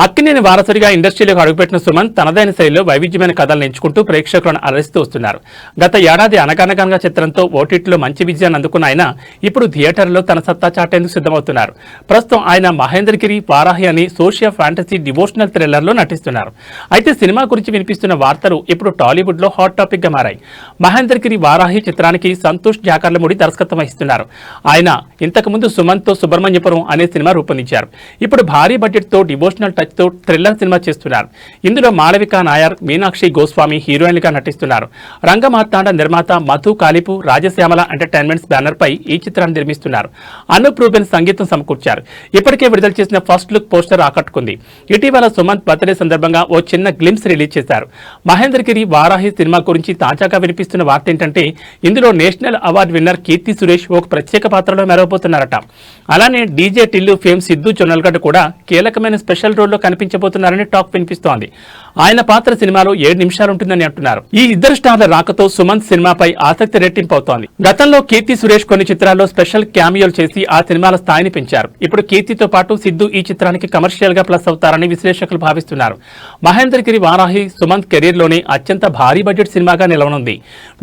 అక్కినేని వారసుడిగా ఇండస్ట్రీలోకి అడుగుపెట్టిన సుమన్ తనదైన శైలిలో వైవిధ్యమైన కథలను ఎంచుకుంటూ ప్రేక్షకులను అలరిస్తూ వస్తున్నారు. గత ఏడాది అనగనగనగా చిత్రంతో ఓటీటీలో మంచి విజయాన్ని అందుకున్న ఆయన ఇప్పుడు థియేటర్లో తన సత్తా చాటేందుకు సిద్ధమవుతున్నారు. ప్రస్తుతం ఆయన మహేంద్రగిరి వారాహి అని సోషియో ఫ్యాంటసీ డివోషనల్ థ్రిల్లర్లో నటిస్తున్నారు. అయితే సినిమా గురించి వినిపిస్తున్న వార్తలు ఇప్పుడు టాలీవుడ్లో హాట్ టాపిక్గా మారాయి. మహేంద్రగిరి వారాహి చిత్రానికి సంతోష్ జాకర్లమూడి దర్శకత్వం వహిస్తున్నారు. ఆయన ఇంతకుముందు సుమన్తో సుబ్రహ్మణ్యపురం అనే సినిమా రూపొందించారు. ఇప్పుడు భారీ బడ్జెట్తో డివోషనల్ తో థ్రిల్లర్ సినిమా చేస్తున్నారు. ఇందులో మాళవిక నాయర్, మీనాక్షి గోస్వామి హీరోయిన్లుగా నటిస్తున్నారు. రంగమార్తాండ నిర్మాత మధు కాలిపు రాజశ్యామల ఎంటర్టైన్మెంట్స్ బ్యానర్ పై ఈ చిత్రాన్ని నిర్మిస్తున్నారు. అనూప్ రూబెన్ సంగీతం సమకూర్చారు. ఇప్పటికే విడుదల చేసిన ఫస్ట్ లుక్ పోస్టర్ ఆకట్టుకుంది. ఇటీవల సుమంత్ బర్త్డే సందర్భంగా ఓ చిన్న గ్లిమ్స్ రిలీజ్ చేశారు. మహేంద్రగిరి వారాహి సినిమా గురించి తాజాగా వినిపిస్తున్న వార్త ఏంటంటే ఇందులో national award winner Keerthy Suresh ఒక ప్రత్యేక పాత్రలో మెరవబోతున్నారట. అలానే డీజే టిల్లు ఫేమ్ సిద్ధు జొన్నల్గడ్డ కూడా కీలకమైన స్పెషల్ రోల్ కనిపించబోతున్నారని టాక్ వినిపిస్తోంది. ఆయన పాత్ర సినిమాలో 7 నిమిషాలు ఉంటుందని అంటున్నారు. ఈ ఇద్దరు స్టార్ల రాకతో సుమంత్ సినిమాపై ఆసక్తి రెట్టింపు అవుతోంది. గతంలో కీర్తి సురేష్ కొన్ని చిత్రాల్లో స్పెషల్ క్యామియోలు చేసి ఆ సినిమాల స్థాయిని పెంచారు. ఇప్పుడు కీర్తితో పాటు సిద్ధు ఈ చిత్రానికి కమర్షియల్ గా ప్లస్ అవుతారని విశ్లేషకులు భావిస్తున్నారు. మహేంద్రగిరి వారాహి సుమంత్ కెరీర్ లోనే అత్యంత భారీ బడ్జెట్ సినిమాగా నిలవనుంది.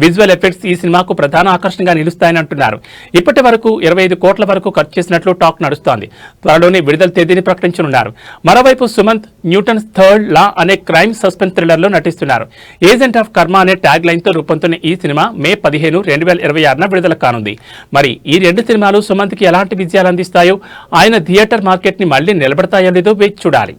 విజువల్ ఎఫెక్ట్స్ ఈ సినిమాకు ప్రధాన ఆకర్షణగా నిలుస్తాయని అంటున్నారు. ఇప్పటి వరకు 25 కోట్ల వరకు ఖర్చు చేసినట్లు టాక్ నడుస్తోంది. త్వరలోనే విడుదల తేదీని ప్రకటించనున్నారు. మరోవైపు సుమంత్ న్యూటన్స్ థర్డ్ లా అనే క్రైమ్ సస్పెన్స్ థ్రిల్లర్ లో నటిస్తున్నారు. ఏజెంట్ ఆఫ్ కర్మ అనే ట్యాగ్ లైన్ తో రూపొందుతున్న ఈ సినిమా మే 15, 2026 విడుదల కానుంది. మరి ఈ 2 సినిమాలు సుమంత్ కి ఎలాంటి విజయాలు అందిస్తాయో, ఆయన థియేటర్ మార్కెట్ ని మళ్లీ నిలబడతాయో లేదో వేచి చూడాలి.